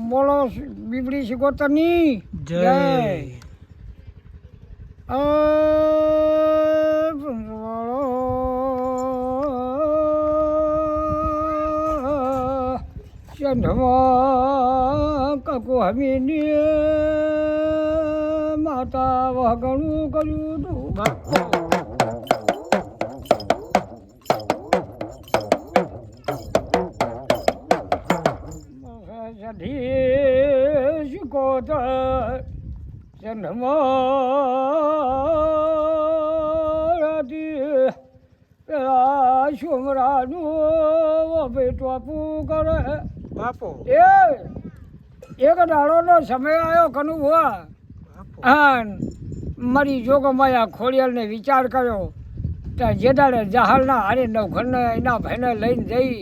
બોલો બીબડી સિકોતરની જય. ચંદ્રમા કકુ હમીની માતા વગણું કર્યું તું શિકોતર ચંદ્રમા પેલા સોમરાનું ટોપું કરે બાપો. એક દાડોનો સમય આવ્યો કનુ ભુવા, મારી જોગમાયા ખોડિયાલને વિચાર કર્યો તો જે દાડે જહાલના હારે નવઘરને એના ભાઈને લઈને જઈ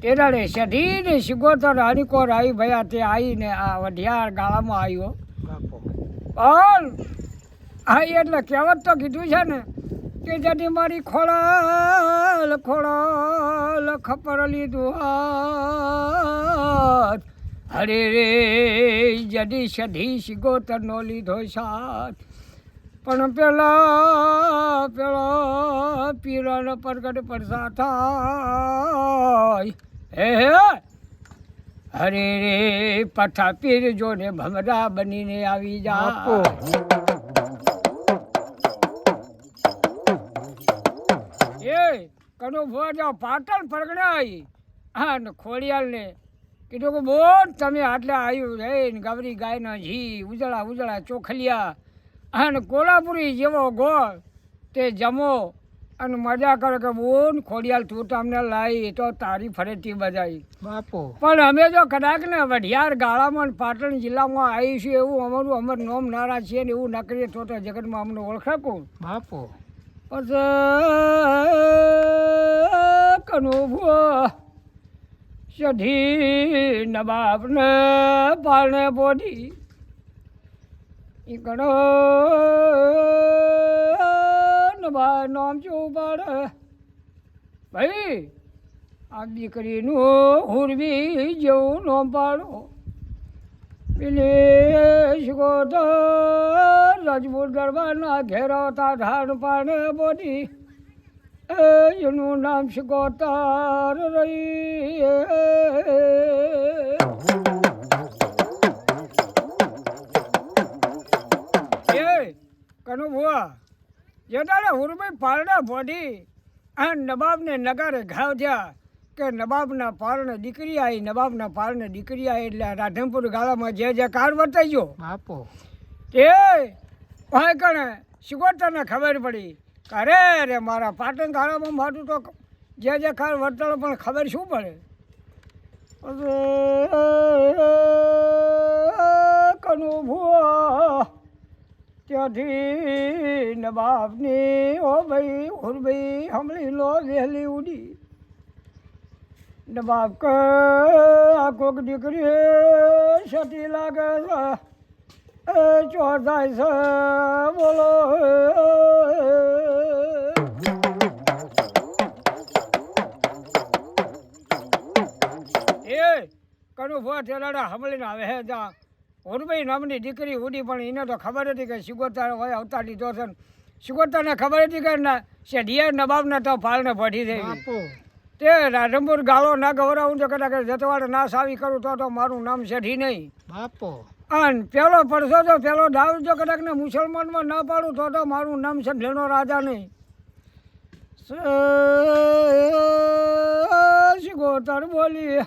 તે દાડે સઢીને સિકોતર હરિકોર આવી ભયા તે આવીને આ વઢિયાર ગાળામાં આવ્યો. પણ હા એટલે કહેવત તો કીધું છે ને કે જડી મારી ખોળાલ ખોળાલ ખપર લીધું હાથ, હરે રે જડી સઢી સિકોતર નો લીધો સાથ. પણ પેલા પીરાનો પ્રગટ પડસા થાય હે હરે રે પઠા પીર જોને ભમરા બનીને આવી જા. કનો ભુવા જાઓ પાટણ પરગણાઈ હા ને ખોડિયાલને કીધું કે બોલ તમે આટલે આવ્યું રે ગવરી ગાયના ઘી ઉજળા ઉજળા ચોખલિયા અને કોલ્હાપુરી જેવો ગોળ તે જમો અને મજા કરે કે બોન ખોડિયાલ તું તમને લાવી તો તારી ફરેથી બજાવી બાપો. પણ અમે જો કદાચ ને વઢિયાર ગાળામાં પાટણ જિલ્લામાં આવીશું એવું અમારું અમર નોમ નારા છીએ ને એવું ન કરીએ તો જગતમાં અમને ઓળખે કોણ બાપો. પછી કનો ભુવા સઢી નવાબને પાલને બોધી એ ઘણો નવા નામ શું પાડે ભાઈ આ દીકરીનું હુરવી જેવું નામ પાડો. પેલી સિકોતર રાજપૂત દરબારના ઘેરાવતા ધાન પાને બોધી એનું નામ સિકોતર રહી. કનુ ભુવા જે દાડે હુરભાઈ પારણા બોધી આ નવાબને નગારે ઘાવ થયા કે નવાબના પારણે દીકરી આવી, નવાબના પારણે દીકરી આવી એટલે રાધનપુર ગાળામાં જે જે કાર વર્તાઈ ગયો બાપો તે ભાઈ કણે સિકોતરને ખબર પડી અરે રે મારા પાટણ ગાળામાં મારું તો જે જે કાર વર્તાડો પણ ખબર શું પડે. કનુ ભુવા ત્યાંથી નવાબની ઓ ભાઈ હુરભાઈ હમળી લો વહેલી ઉડી. નવાબ કે આ કોક દીકરી સતી લાગે છે ચોધાય છે બોલો. એ કનુ ભુવા તેલાડા હમળીને આવે હે જા હુરભાઈ નામની દીકરી ઉડી પણ એને તો ખબર હતી કે સિકોતર હોય અવતાર લીધો છે. સિકોતરને ખબર હતી કે શેઢિયા નવાબને તો પાલને ભઠી થઈ તે રાધનપુર ગાળો ના ગવરાવું તો કદાચ જતવાડ ના સાવી કરું તો મારું નામ શેઠી નહીં બાપો. અને પેલો પડશો તો પેલો દાવ જો કદાચ ને મુસલમાનમાં ના પાડું તો મારું નામ છે ઢેનો રાજા નહીં. સિકોતર બોલી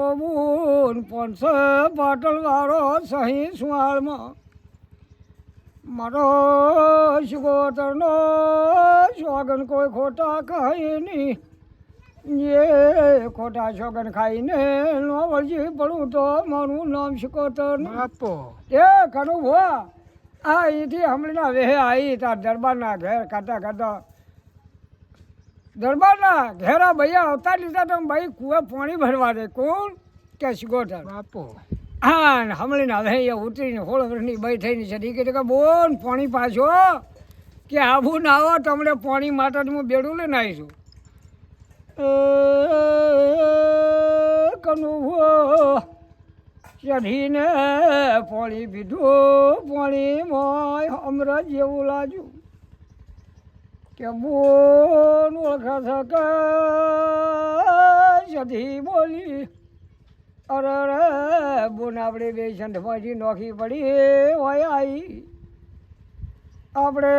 ઓ બુન પોનસ પાટણ વાળો સહી સુવાળમાં મારો સિકોતરનો સોગન કોઈ ખોટા કહી નહીં, જે ખોટા સોગન ખાઈને નો વળજી પડું તો મારું નામ સિકોતર આપો. એ કનુ ભુવા આ અહીંથી હમણાં વેહે આવી તાર દરબારના ઘેર કરતા કરતા દરબારના ઘેરા ભૈયા અવતાર લીધા તો ભાઈ કુએ પાણી ભરવા દે કોણ કે સિકોતર બાપો. હા ને હમણાં હવે અહીંયા ઉતરીને 16 વર્ષની બઈ થઈને છે કે બોન પાણી પાછો કે આવું ના આવો તમને પાણી માટે હું બેડું લઈને આવીશું. કનુ ચઢીને પાણી પીધું, પાણી મોય અમૃત જેવું લાગ્યું કે બોન ઓળખા શકે ચઢી બોલી, અરે રે બોન આપણે બે સંઠમાંથી નોખી પડી હોય આવી, આપણે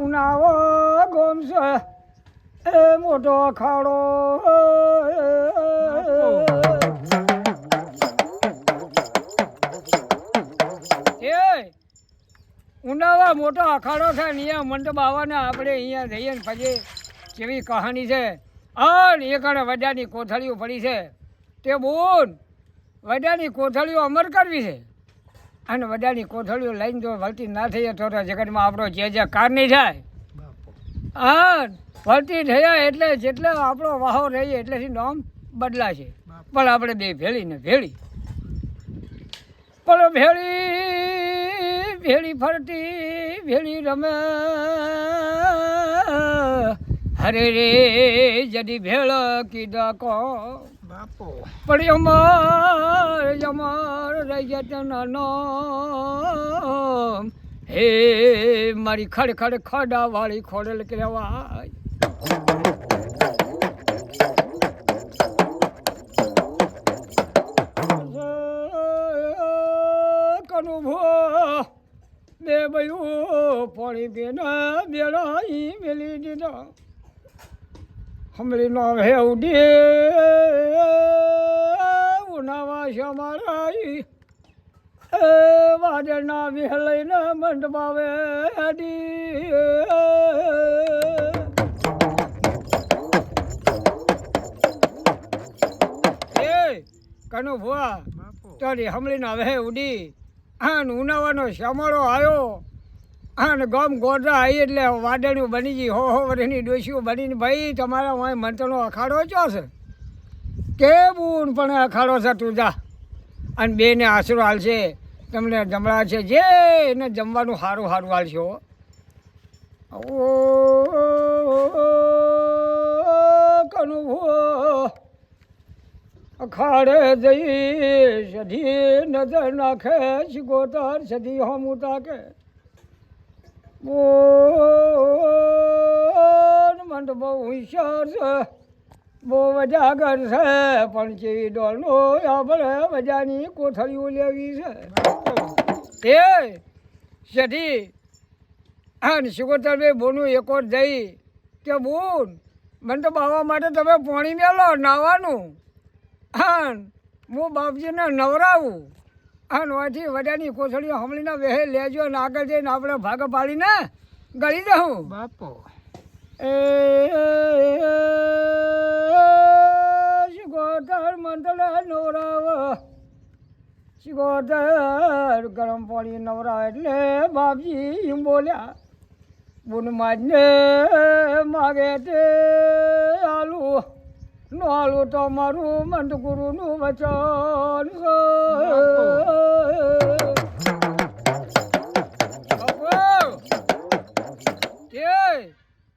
ઉનાવો ગોમ છે એ મોટો અખાડો, ઉનાવા મોટો અખાડો છે ને અહીંયા મંડપ આવવાના આપણે અહીંયા જઈએ ને પછી કેવી કહાની છે. અને એ કારણે વડાની કોથળીઓ પડી છે તે બોન વડાની કોથળીઓ અમર કરવી છે, અને વડાની કોથળીઓ લઈને જો વળતી ના થઈ તો જગતમાં આપણો જે કાર નહીં થાય. હા વળતી થયા એટલે જેટલે આપણો વાહો રહીએ એટલેથી નામ બદલાશે, પણ આપણે બે ભેળી ને ભેળી પણ ભેળી ફરતી ભેળી રમે, હરે રે જડી ભેળ કીધા કો બાપો, પણ અમાર રહી ગયા નો હે મારી ખડ ખડા વાળી ખોડલ કહેવાય. બે બયું પાણી બેના બેડાઈ મેલી દીધા, હમળી નો હે ઉડી ઉનાવા શમારાઈ એ વાદળના વિહલઈને મંડપાવે એ કનુ ભુવા તારી હમળીના વહે ઉડી અને ઉનાવાનો શમાળો આવ્યો અને ગમ ગોડરા આવી એટલે વાદળ્યું બની ગઈ, હો વર્ષની ડોસીઓ બનીને ભાઈ તમારા વાંય મંત્રનો અખાડો ચો છે કે બૂન પણ અખાડો છે તું જા અને બેને આશરો હાલશે, તમને જમણા છે જે એને જમવાનું સારું સારું હાલશે. ઓ કનું અખાડે જઈ સધી નજર નાખે શિકોતર સધી હમું તાકે, બોન મંડ બહુ હોશિયાર છે, બહુ વજાગર છે, પણ ચેવી ડોલનો આપણે વજાની કોથળીઓ લેવી છે એ સધી અને શિકોતર બે બોનું એકો જઈ કે બોન મંડપ આવવા માટે તમે પાણી મેલો નાવાનું, હા હું બાપજીને નવરાવું અને વાંચી વડાની કોથળીઓ હમણીના વહે લેજો ને આગળ જઈને આપણે ભાગ પાડીને ગળી દઉં બાપો. એ શિકોતર મંડળ નવરાવ, શિકોતર ગરમ પાણી નવરાવ એટલે બાપજી એમ બોલ્યા, બુન માજને માગે તે આલુ નો આલુ તો મારું મંદ ગુરુનું વચન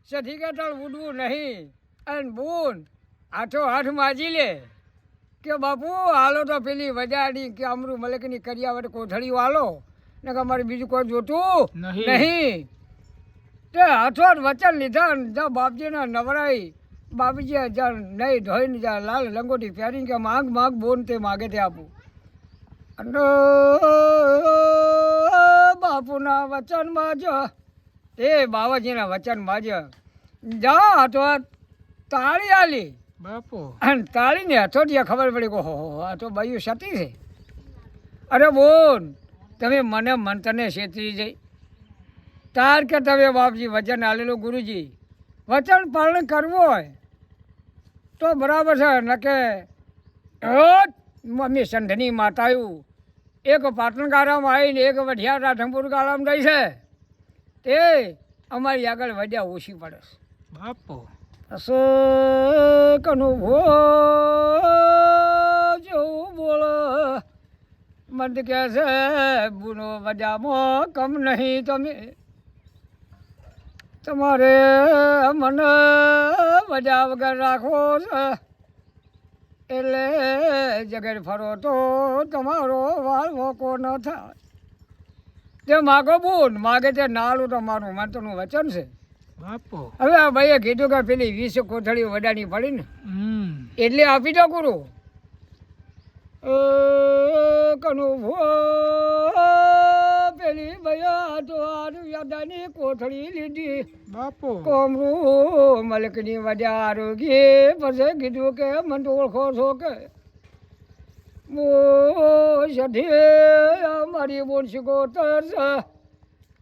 સઠી કટળ ઉડવું નહીં અને બૂન હાથો હાથ માજી લે કે બાપુ હાલો તો પેલી વજાડી કે અમરું મલકની કરિયાવટ કોથળીઓ હાલો ને કે અમારે બીજું કોઈ જોતું નહીં. તે હાથો વચન લીધા જા બાપજીને નવરાઈ, બાપુજી જ્યાં નહીં ધોઈને જ્યાં લાલ લંગોટી પહેરીને કે માગ માગ બોન તે માગે તે આપું, અને બાપુના વચનમાં જ એ બાવાજીના વચનમાં જ જા હાથો તાળી આલી બાપુ, અને તાળીને હથોટીએ ખબર પડી કે હો આ તો બાયું સતી છે. અરે બોન તમે મને મંત્રને છેતરી જઈ તાર કે તમે બાપજી વચન આલેલું ગુરુજી વચન પાલન કરવું હોય તો બરાબર છે, નકે મમ્મી સંધની માતાયું એક પાટણ ગાળામાં આવીને એક વઢિયા રાધનપુર ગાળામાં ગઈ છે તે અમારી આગળ વધ્યા ઓછી પડે છે બાપો. કનું ભો જેવું બોલો મંદ કે છે બુનો વજામાં કમ નહીં તમે, તમારે મને મજા વગર રાખો છે એટલે જગત ફરો તો તમારો વાળ વોકો ન થાય. તે માગો બોન માગે તે નાળું તમારું મંત્રનું વચન છે બાપો. હવે આ ભાઈએ કીધું કે પેલી 20 કોથળી વડાની પડી ને એટલે આપી દો ગુરુ. કનુ પેલી ભૈયા તો યાદાની કોથળી લીધી બાપો. કોમરું મલકની વડ્યા આરોગી પછી કીધું કે મને તો ઓળખો છો કે અમારી બોન શીખોતર છે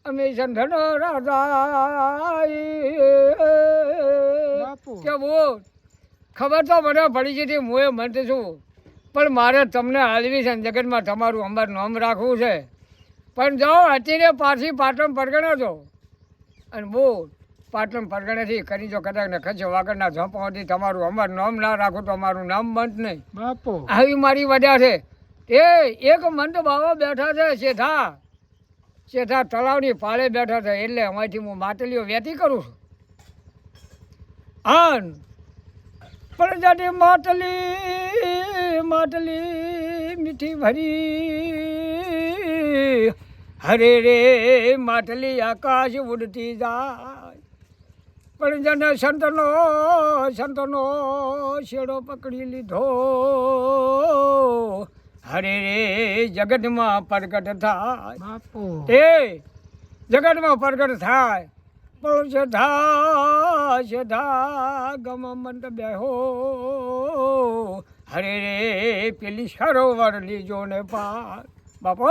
અમે સંધન રાજા કે બોલ ખબર તો મને પડી છે હું એ મંત છું પણ મારે તમને હાલવી છે જગતમાં તમારું અંબર નામ રાખવું છે. પણ જાઓ અત્યારે પાછી પાટણ પરગણા છો અને બોલ પાટણ પરગણાથી કરી જો કદાચ ને ખર્ચો વાગડના ઝોંપાથી તમારું અમર નામ ના રાખો તો અમારું નામ બંધ નહીં બાપો. આવી મારી વડ્યા છે. એ એક મંત બાવા બેઠા છે શેઠા તળાવની પાળે બેઠા છે એટલે અમારીથી હું માટલીઓ વેતી કરું છું. આન પણ જાતે માટલી મીઠી ભરી હરે રે માટલી આકાશ ઉડતી જાય પણ જને સંતનો શેડો પકડી લીધો હરે રે જગતમાં પ્રગટ થાય બાપો. એ જગતમાં પ્રગટ થાય પણ સધા ગમ મંત બેહો હરે રે પેલી સરોવર લીજો ને પાર બાપો.